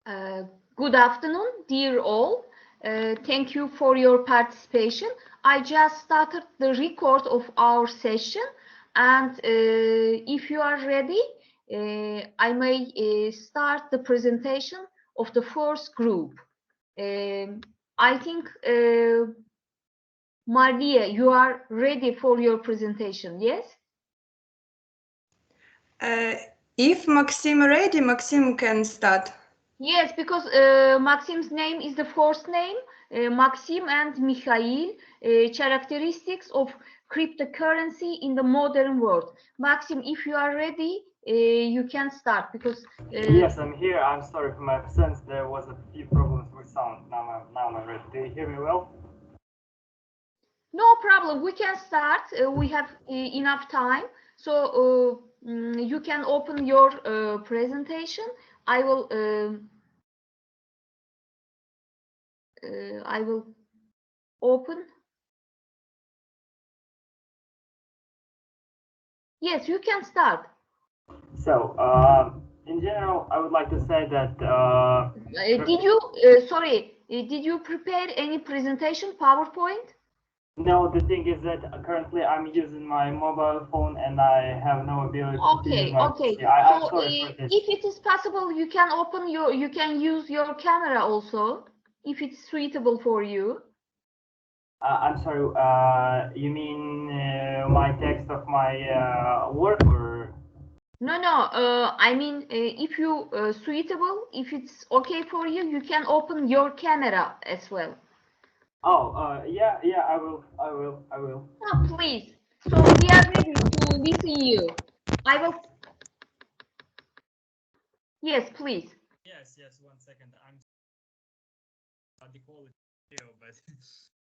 Uh, Good afternoon, dear all. Thank you for your participation. I just started the record of our session, and if you are ready, I may start the presentation of the first group. I think, Maria, you are ready for your presentation, yes? If Maxim ready, Maxim can start. Yes, because Maxim's name is the first name, Maxim and Mikhail, characteristics of cryptocurrency in the modern world. Maxim, if you are ready, you can start because... Yes, I'm here. I'm sorry for my absence. There was a few problems with sound. Now I'm ready. Do you hear me well? No problem. We can start. We have enough time. So you can open your presentation. I will open. Yes, you can start. So, in general, I would like to say that... did you prepare any presentation, PowerPoint? No, the thing is that currently I'm using my mobile phone and I have no ability to use my PC. I'm sorry for this. If it is possible, you can use your camera also, if it's suitable for you. I'm sorry, you mean my text of my work or? No, I mean, if you suitable, if it's okay for you, you can open your camera as well. Oh, yeah, I will. Oh, please. So we are ready to listen you. I will. Yes, please. Yes, 1 second. I'm the quality video, but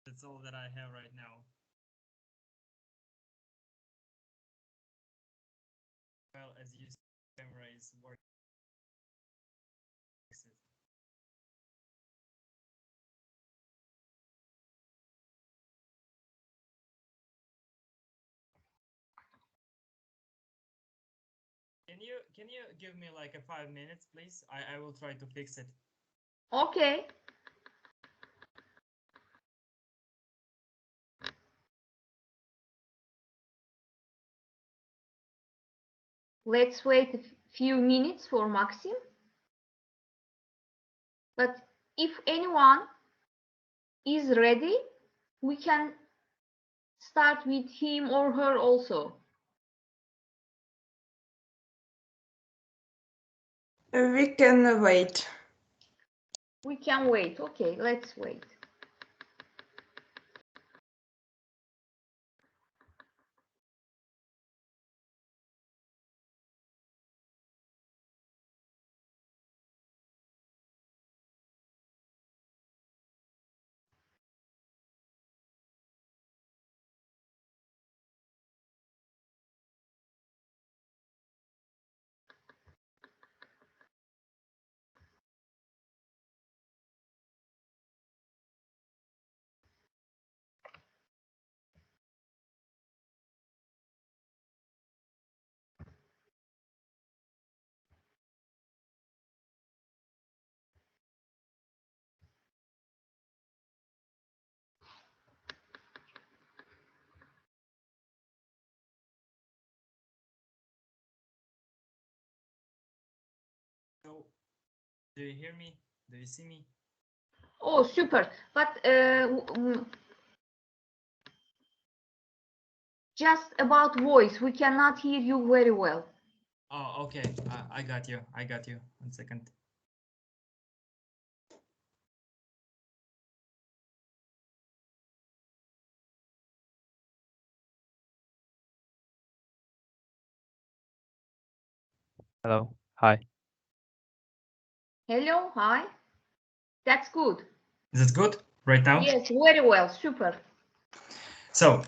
that's all that I have right now. Well, as you see, the camera is working. Can you give me like 5 minutes, please? I will try to fix it. Okay. Let's wait a few minutes for Maxim. But if anyone is ready, we can start with him or her also. We can wait. We can wait. Okay, let's wait. So, do you hear me? Do you see me? Oh, super. But just about voice, we cannot hear you very well. Oh, okay. I got you. 1 second. Hello. Hi. Hello, hi. That's good. Is it good right now? Yes, very well. Super. So,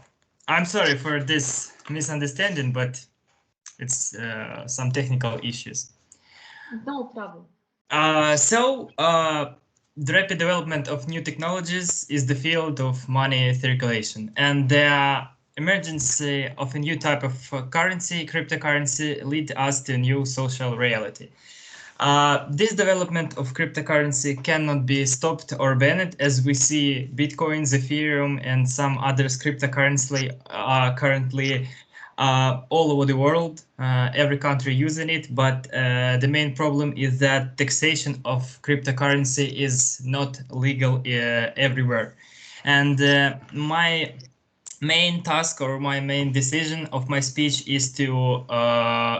I'm sorry for this misunderstanding, but it's some technical issues. No problem. The rapid development of new technologies is the field of money circulation, and the emergence of a new type of currency, cryptocurrency, lead us to a new social reality. This development of cryptocurrency cannot be stopped or banned, as we see Bitcoins, Ethereum, and some others cryptocurrency are currently all over the world, every country using it. But the main problem is that taxation of cryptocurrency is not legal everywhere. And my main task or my main decision of my speech is to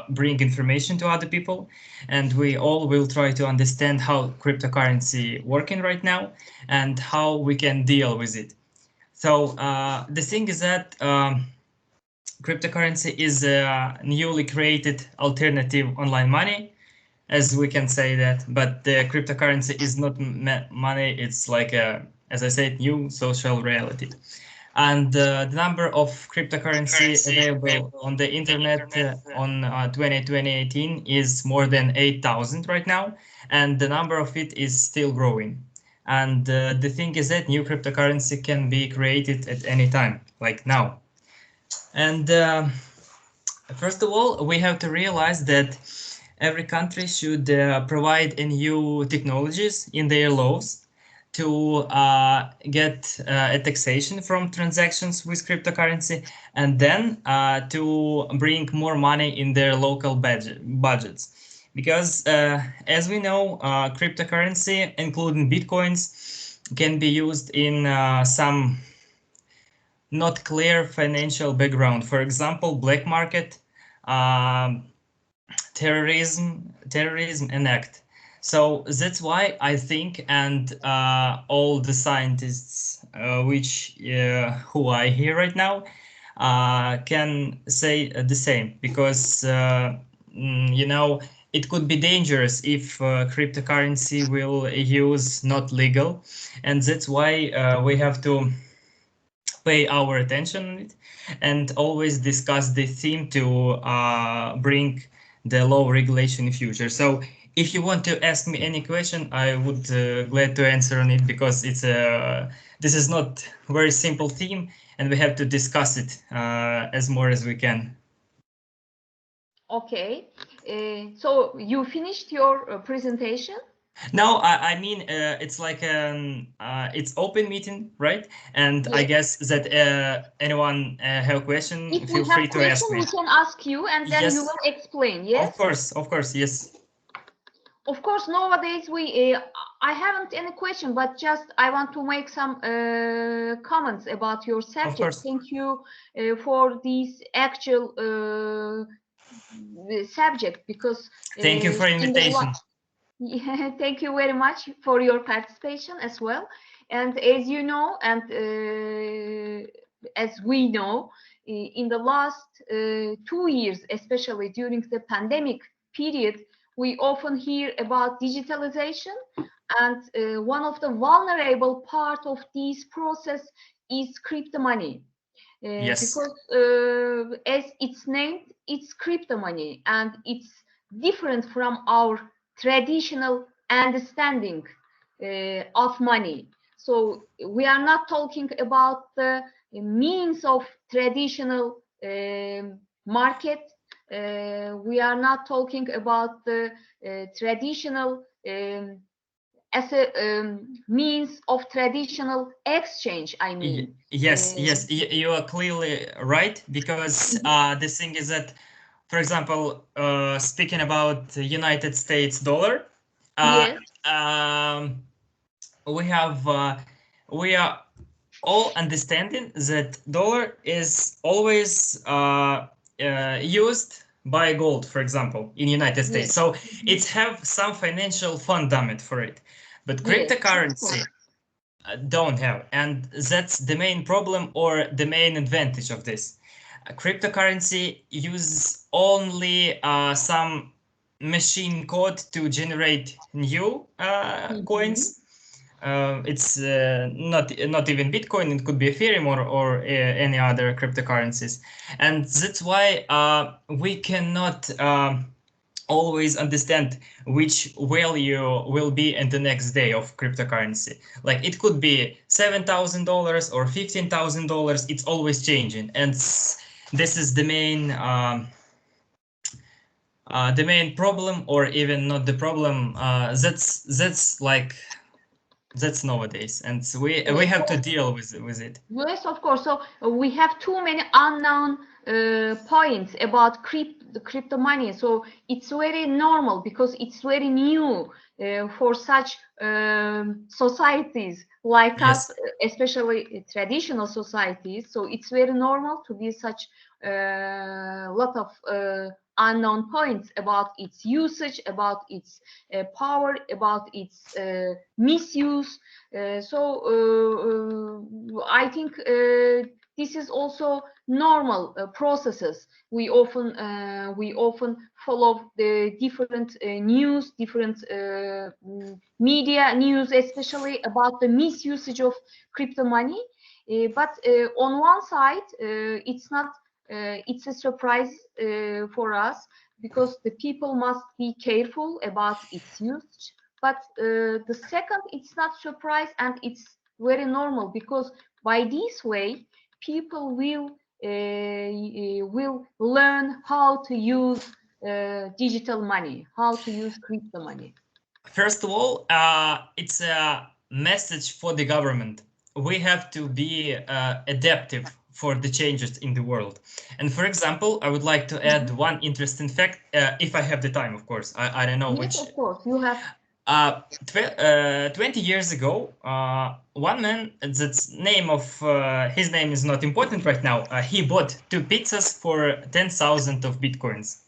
bring information to other people, and we all will try to understand how cryptocurrency working right now and how we can deal with it. So the thing is that cryptocurrency is a newly created alternative online money, as we can say that, but the cryptocurrency is not money, it's like a, as I said, new social reality. And the number of cryptocurrency available on the internet on 2018 is more than 8,000 right now, and the number of it is still growing. And the thing is that new cryptocurrency can be created at any time, like now. And first of all, we have to realize that every country should provide new technologies in their laws to get a taxation from transactions with cryptocurrency, and then to bring more money in their local budgets. Because as we know, cryptocurrency, including Bitcoins, can be used in some not clear financial background. For example, black market, terrorism, and act. So that's why I think, and all the scientists who I hear right now can say the same, because you know, it could be dangerous if cryptocurrency will use not legal, and that's why we have to pay our attention on it and always discuss the theme to bring the law regulation in future. So if you want to ask me any question, I would glad to answer on it, because it's this is not very simple theme, and we have to discuss it as more as we can. Okay, so you finished your presentation? No, I mean, it's like it's open meeting, right? And Yes. I guess that anyone have a question, If feel we free have to ask question, me. we can ask you, and then Yes. you will explain. Yes. Of course, yes. Of course, nowadays I haven't any question, but just I want to make some comments about your subject. Of course. Thank you for this actual subject, because Thank you for invitation. Yeah, thank you very much for your participation as well. And as you know, and as we know, in the last 2 years, especially during the pandemic period, we often hear about digitalization, and one of the vulnerable part of this process is crypto money. Yes. Because as it's named, it's crypto money, and it's different from our traditional understanding of money. So we are not talking about the means of traditional market. We are not talking about the traditional as a means of traditional exchange, I mean. Yes, you are clearly right, because the thing is that, for example, speaking about the United States dollar, Yes. We are all understanding that dollar is always used by gold, for example, in United States. Yes. So it have some financial fundament for it, but cryptocurrency don't have, and that's the main problem or the main advantage of this. Cryptocurrency uses only some machine code to generate new coins. It's not even Bitcoin, it could be Ethereum or any other cryptocurrencies, and that's why we cannot always understand which value will be in the next day of cryptocurrency. Like it could be $7,000 or $15,000. It's always changing, and this is the main the main problem, or even not the problem, that's nowadays, and we have to deal with it. Yes, of course. So we have too many unknown points about crypto money. So it's very normal because it's very new for such societies like Yes. us, especially traditional societies. So it's very normal to be such lot of unknown points about its usage, about its power, about its misuse. I think this is also normal processes. We often follow the different news, different media news, especially about the misusage of crypto money. But on one side, it's not. It's a surprise for us because the people must be careful about its use. But the second, it's not surprise and it's very normal because by this way, people will learn how to use digital money, how to use crypto money. First of all, it's a message for the government. We have to be adaptive for the changes in the world. And for example, I would like to add one interesting fact, if I have the time, of course. I don't know which. Yes, of course, you have. 20 years ago, one man, that's name of his name is not important right now. He bought 2 pizzas for 10,000 of bitcoins.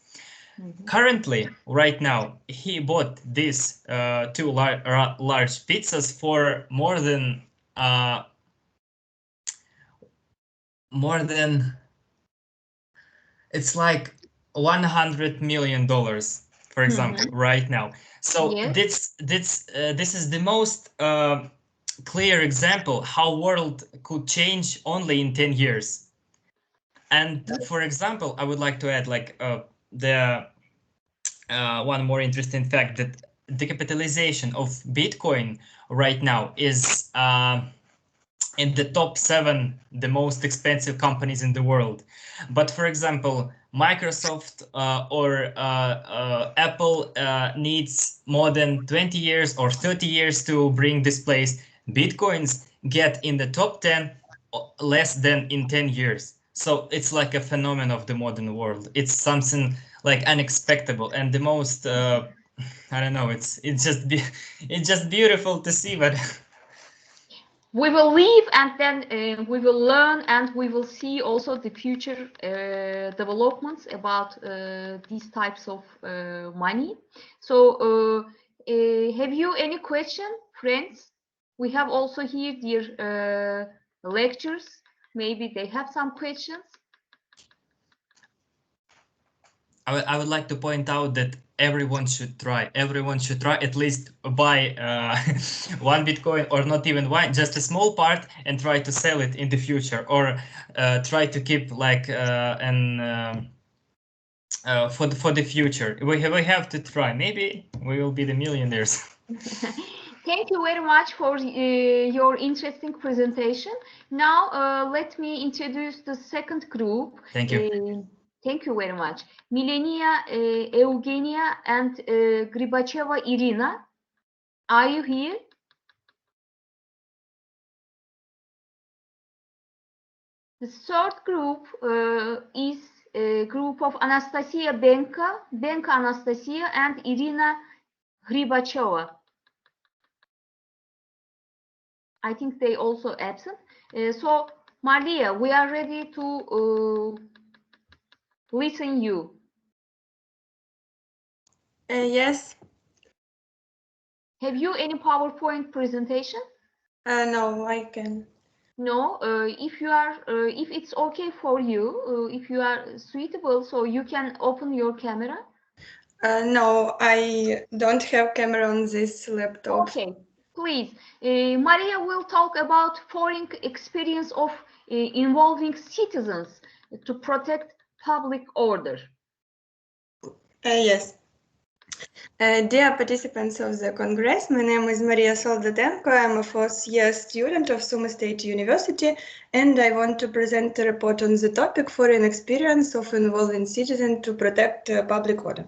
Currently, right now, he bought these 2 large pizzas for more than it's like $100 million, for example, right now. So Yes. this is the most clear example how world could change only in 10 years. And for example, I would like to add like one more interesting fact, that the capitalization of Bitcoin right now is in the top 7 the most expensive companies in the world. But for example, Microsoft or Apple needs more than 20 years or 30 years to bring this place. Bitcoins get in the top 10 less than in 10 years. So it's like a phenomenon of the modern world. It's something like unexpected, and the most I don't know, it's just beautiful to see. But we will live and then we will learn and we will see also the future developments about these types of money. So have you any question, friends? We have also here their lectures. Maybe they have some questions. I would like to point out that everyone should try at least buy 1 Bitcoin, or not even one, just a small part, and try to sell it in the future, or try to keep like for the future. We have to try. Maybe we will be the millionaires. Thank you very much for your interesting presentation. Now let me introduce the second group. Thank you. Thank you very much. Milenia, Eugenia, and Gribacheva Irina. Are you here? The third group is a group of Anastasia Benka Anastasia, and Irina Gribacheva. I think they also absent. So, Maria, we are ready to listen you. Yes. Have you any PowerPoint presentation? No, I can. No, if you are, if it's okay for you, if you are suitable, so you can open your camera. No, I don't have camera on this laptop. Okay, please. Maria will talk about foreign experience of involving citizens to protect public order. Yes. Dear participants of the Congress, my name is Maria Soldatenko. I'm a fourth-year student of Sumy State University, and I want to present a report on the topic foreign experience of involving citizens to protect public order.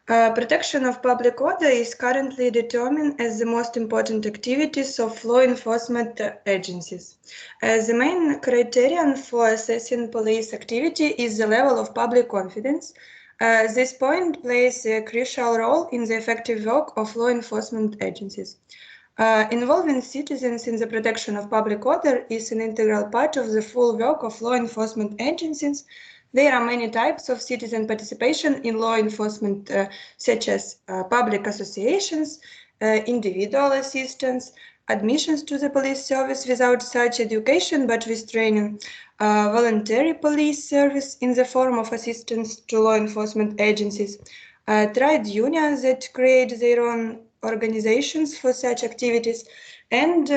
Protection of public order is currently determined as the most important activities of law enforcement agencies. The main criterion for assessing police activity is the level of public confidence. This point plays a crucial role in the effective work of law enforcement agencies. Involving citizens in the protection of public order is an integral part of the full work of law enforcement agencies. There are many types of citizen participation in law enforcement, such as public associations, individual assistance, admissions to the police service without such education but with training, voluntary police service in the form of assistance to law enforcement agencies, trade unions that create their own organizations for such activities, and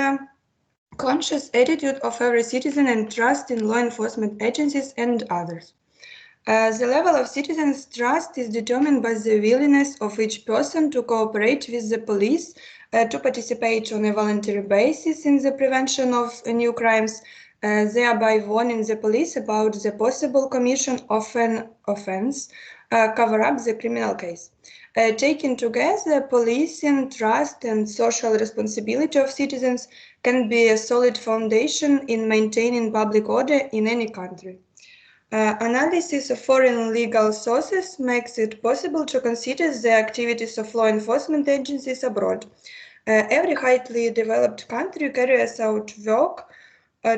conscious attitude of every citizen and trust in law enforcement agencies and others. The level of citizens' trust is determined by the willingness of each person to cooperate with the police, to participate on a voluntary basis in the prevention of new crimes, thereby warning the police about the possible commission of an offense, cover up the criminal case. Taken together, policing, trust, and social responsibility of citizens can be a solid foundation in maintaining public order in any country. Analysis of foreign legal sources makes it possible to consider the activities of law enforcement agencies abroad. Every highly developed country carries out work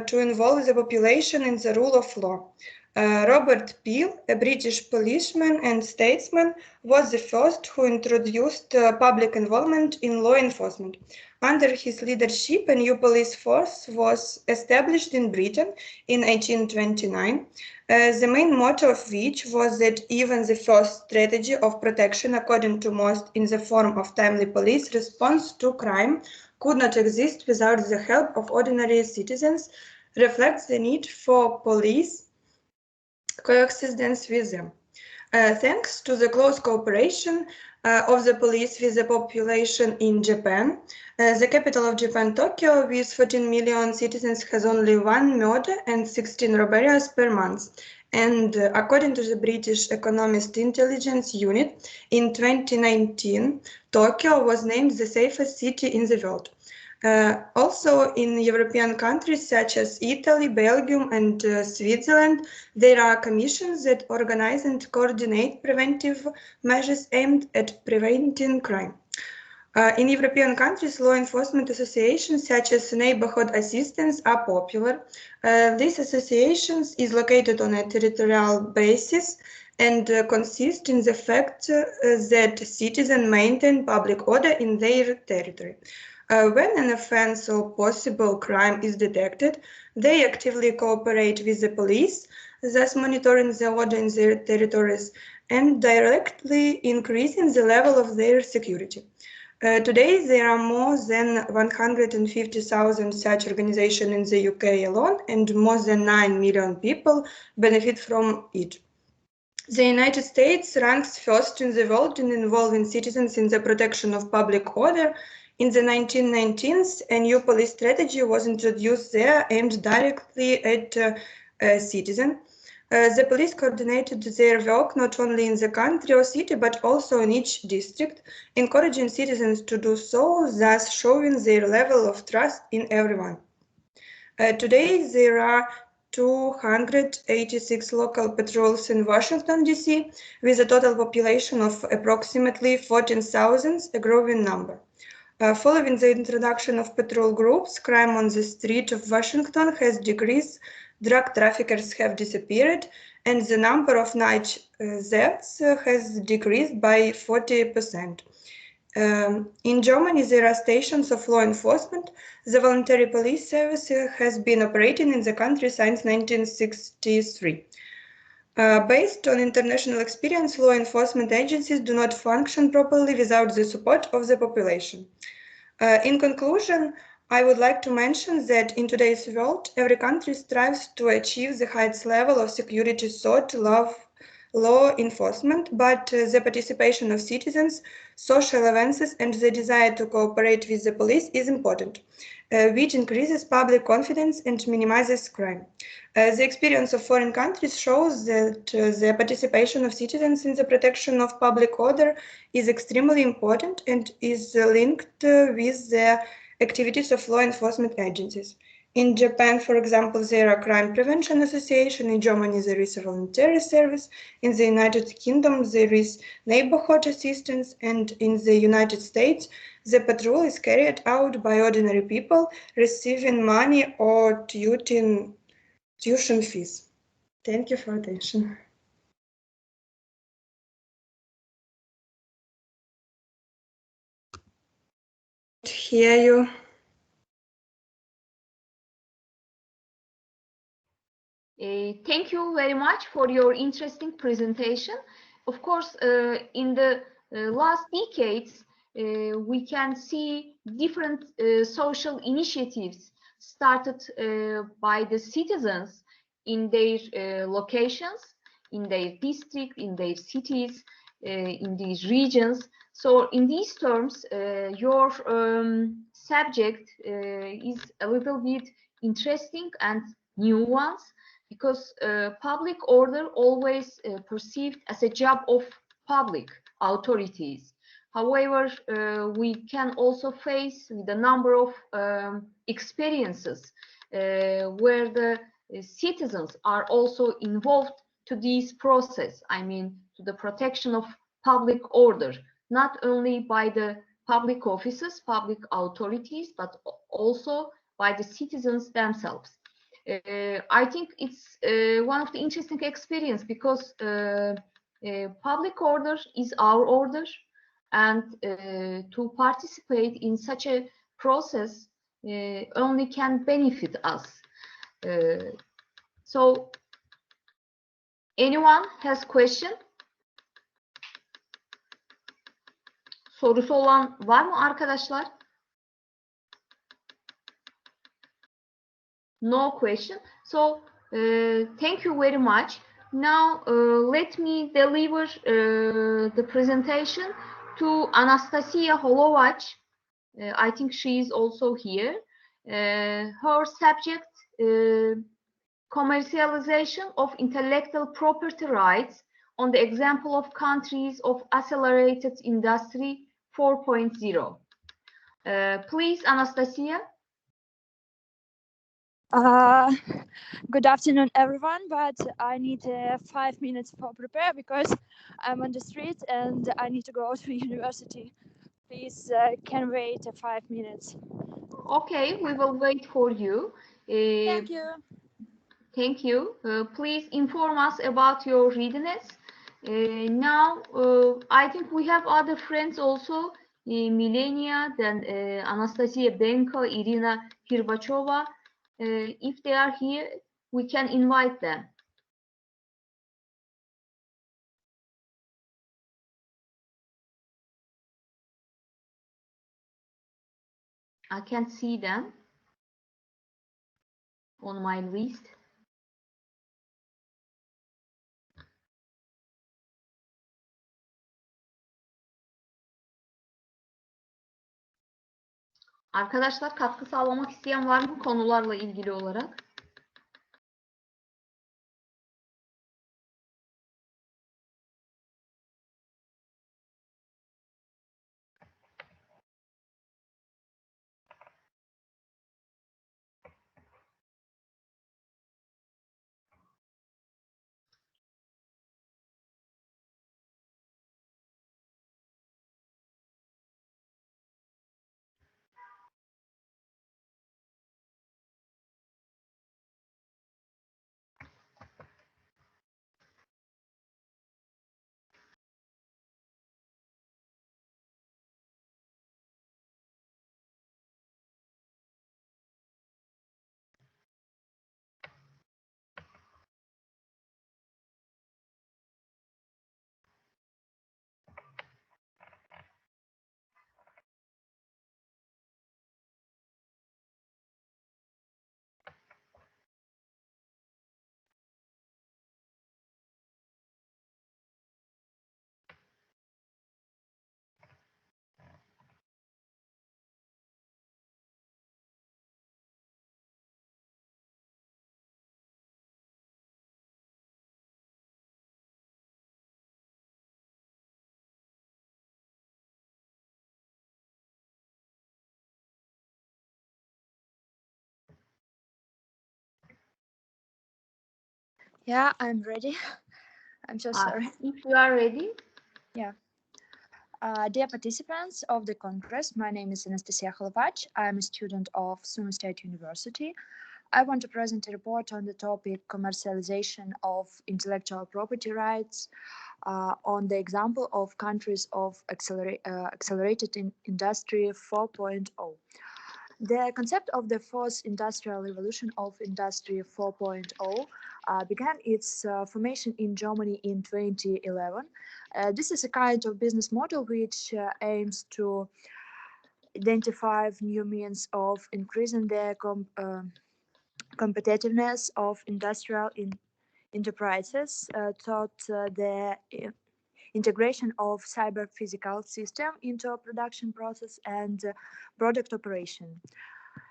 to involve the population in the rule of law. Robert Peel, a British policeman and statesman, was the first who introduced public involvement in law enforcement. Under his leadership, a new police force was established in Britain in 1829, the main motto of which was that even the first strategy of protection, according to most, in the form of timely police response to crime, could not exist without the help of ordinary citizens, reflects the need for police coexistence with them. Thanks to the close cooperation of the police with the population in Japan, the capital of Japan, Tokyo, with 14 million citizens, has only one murder and 16 robberies per month. And according to the British Economist Intelligence Unit, in 2019, Tokyo was named the safest city in the world. Also, in European countries such as Italy, Belgium, and Switzerland, there are commissions that organize and coordinate preventive measures aimed at preventing crime. In European countries, law enforcement associations such as neighborhood assistance are popular. These associations is located on a territorial basis and consist in the fact that citizens maintain public order in their territory. When an offense or possible crime is detected, they actively cooperate with the police, thus monitoring the order in their territories and directly increasing the level of their security. Today, there are more than 150,000 such organizations in the UK alone, and more than 9 million people benefit from it. The United States ranks first in the world in involving citizens in the protection of public order. In the 1990s, a new police strategy was introduced there aimed directly at citizens. The police coordinated their work not only in the country or city, but also in each district, encouraging citizens to do so, thus showing their level of trust in everyone. Today, there are 286 local patrols in Washington, D.C., with a total population of approximately 14,000, a growing number. Following the introduction of patrol groups, crime on the street of Washington has decreased, drug traffickers have disappeared, and the number of night thefts has decreased by 40%. In Germany, there are stations of law enforcement. The voluntary police service has been operating in the country since 1963. Based on international experience, law enforcement agencies do not function properly without the support of the population. In conclusion, I would like to mention that in today's world, every country strives to achieve the highest level of security sought, love, law enforcement, but the participation of citizens, social avances, and the desire to cooperate with the police is important, which increases public confidence and minimizes crime. The experience of foreign countries shows that the participation of citizens in the protection of public order is extremely important and is linked with the activities of law enforcement agencies. In Japan, for example, there are crime prevention association. In Germany, there is a voluntary service. In the United Kingdom, there is neighborhood assistance. And in the United States, the patrol is carried out by ordinary people receiving money or tuition fees. Thank you for attention. Hear you. Thank you very much for your interesting presentation. Of course, in the last decades, we can see different social initiatives started by the citizens in their locations, in their district, in their cities, in these regions. So in these terms, your subject is a little bit interesting and new ones, because public order always perceived as a job of public authorities. However, we can also face with a number of experiences where the citizens are also involved to this process. I mean, to the protection of public order, not only by the public offices, public authorities, but also by the citizens themselves. I think it's one of the interesting experience, because public order is our order, and to participate in such a process only can benefit us. So anyone has question? Sorusu olan var mı arkadaşlar? No question. So thank you very much. Now let me deliver the presentation to Anastasia Holovac. I think she is also here. Her subject, commercialization of intellectual property rights on the example of countries of accelerated industry 4.0. Please, Anastasia. Good afternoon, everyone, but I need 5 minutes for prepare because I'm on the street and I need to go to university. Please can wait 5 minutes. Okay, we will wait for you. Thank you. Thank you. Please inform us about your readiness. Now, I think we have other friends also, Milenia, then Anastasia Benko, Irina Hirbachova. If they are here, we can invite them. I can't see them on my list. Arkadaşlar, katkı sağlamak isteyen var mı konularla ilgili olarak? Yeah, I'm ready. I'm so sorry. If you are ready. Yeah. Dear participants of the Congress, my name is Anastasia Kholovac. I'm a student of Sumy State University. I want to present a report on the topic commercialization of intellectual property rights on the example of countries of accelerated industry 4.0. The concept of the fourth industrial revolution of Industry 4.0 began its formation in Germany in 2011. This is a kind of business model which aims to identify new means of increasing the competitiveness of industrial enterprises toward the integration of cyber-physical system into a production process and product operation.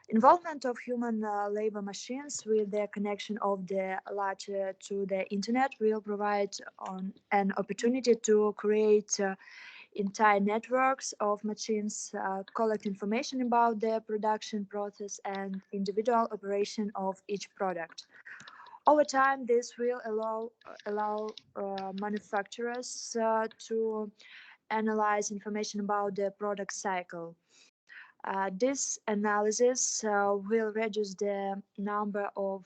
Involvement of human labor machines with the connection of the latter to the internet will provide an opportunity to create entire networks of machines, collect information about the production process and individual operation of each product. Over time, this will allow manufacturers to analyze information about the product cycle. This analysis will reduce the number of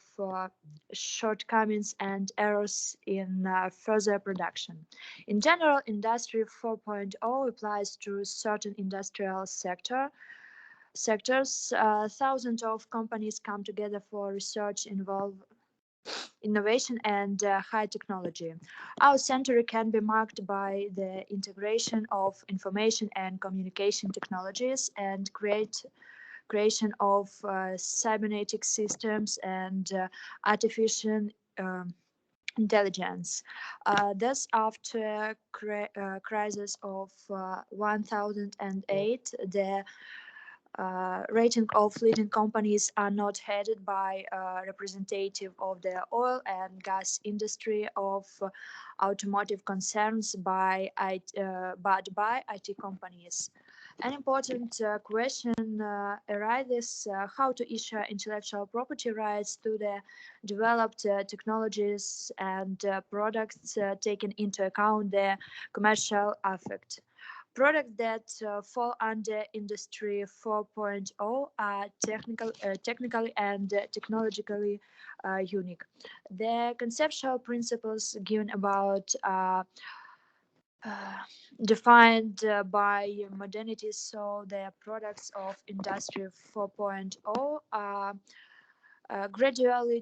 shortcomings and errors in further production. In general, Industry 4.0 applies to certain industrial sectors. Thousands of companies come together for research, innovation and high technology. Our century can be marked by the integration of information and communication technologies and creation of cybernetic systems and artificial intelligence. Thus, after crisis of 1008, the rating of leading companies are not headed by representative of the oil and gas industry of automotive concerns but by IT companies. An important question arises how to issue intellectual property rights to the developed technologies and products taking into account the commercial effect. Products that fall under Industry 4.0 are technically and technologically unique. The conceptual principles given about defined by modernity, so the products of Industry 4.0 are gradually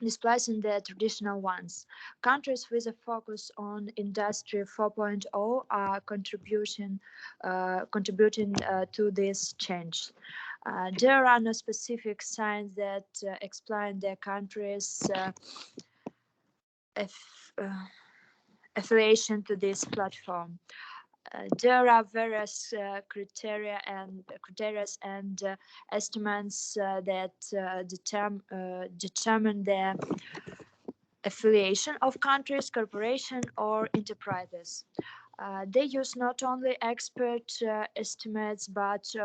displacing the traditional ones. Countries with a focus on Industry 4.0 are contributing to this change. There are no specific signs that explain the country's affiliation to this platform. There are various criteria and estimates that determine the affiliation of countries, corporations, or enterprises. They use not only expert estimates but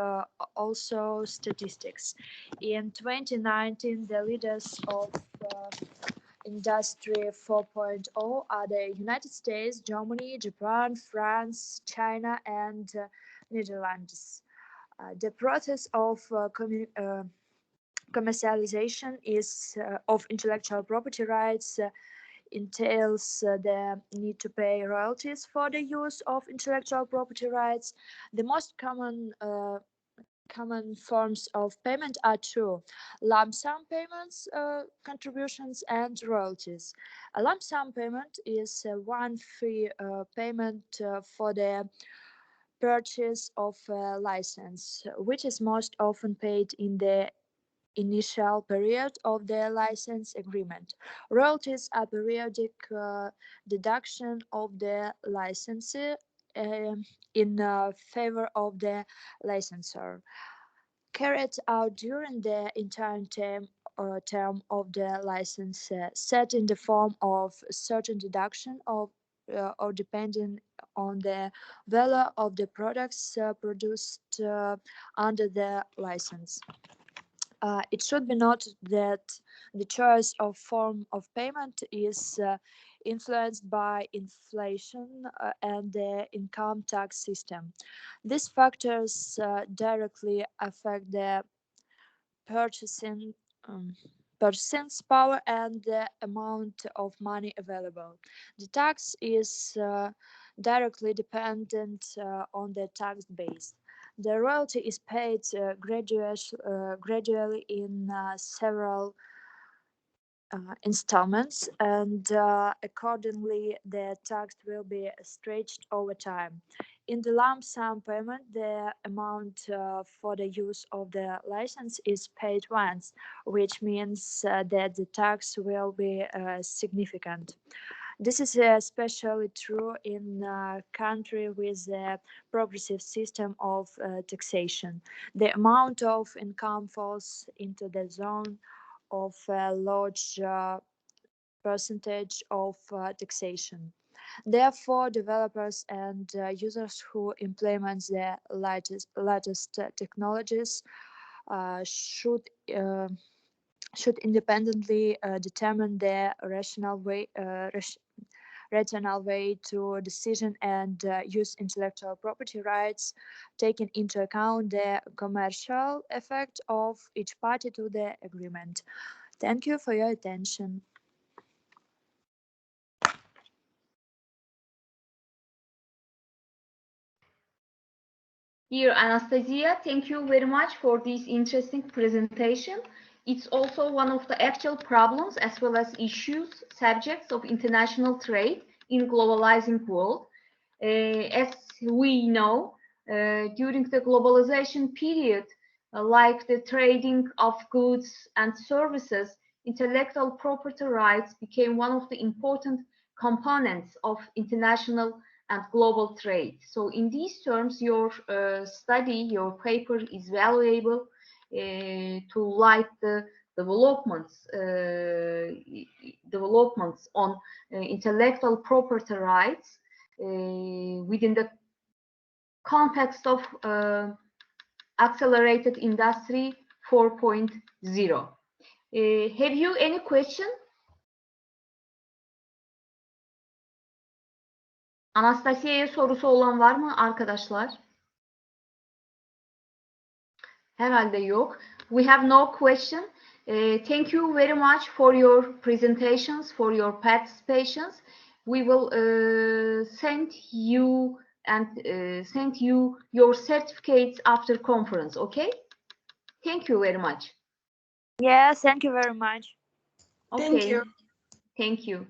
also statistics. In 2019, the leaders of Industry 4.0 are the United States, Germany, Japan, France, China, and Netherlands. The process of commercialization of intellectual property rights entails the need to pay royalties for the use of intellectual property rights. The most common forms of payment are two: lump sum payments, contributions, and royalties. A lump sum payment is one fee payment for the purchase of a license, which is most often paid in the initial period of the license agreement. Royalties are periodic deduction of the licensee in favor of the licensor, carried out during the entire term of the license, set in the form of certain deduction of or depending on the value of the products produced under the license. It should be noted that the choice of form of payment is influenced by inflation and the income tax system. These factors directly affect the purchasing power and the amount of money available. The tax is directly dependent on the tax base. The royalty is paid gradually in several installments, and accordingly the tax will be stretched over time. In the lump sum payment, the amount for the use of the license is paid once, which means that the tax will be significant. This is especially true in a country with a progressive system of taxation. The amount of income falls into the zone of a large percentage of taxation. Therefore, developers and users who implement the latest technologies should independently determine the rational way to decision and use intellectual property rights, taking into account the commercial effect of each party to the agreement. Thank you for your attention. Dear Anastasia, thank you very much for this interesting presentation. It's also one of the actual problems as well as issues, subjects of international trade in globalizing world. As we know, during the globalization period, like the trading of goods and services, intellectual property rights became one of the important components of international and global trade. So in these terms, your study, your paper is valuable to light the developments on intellectual property rights within the context of accelerated industry 4.0. Have you any question? Anastasia'ya sorusu olan var mı arkadaşlar? Herhalde yok. We have no question. Thank you very much for your presentations, for your participations. We will send you your certificates after conference, okay? Thank you very much. Yeah, thank you very much. Okay. Thank you. Thank you.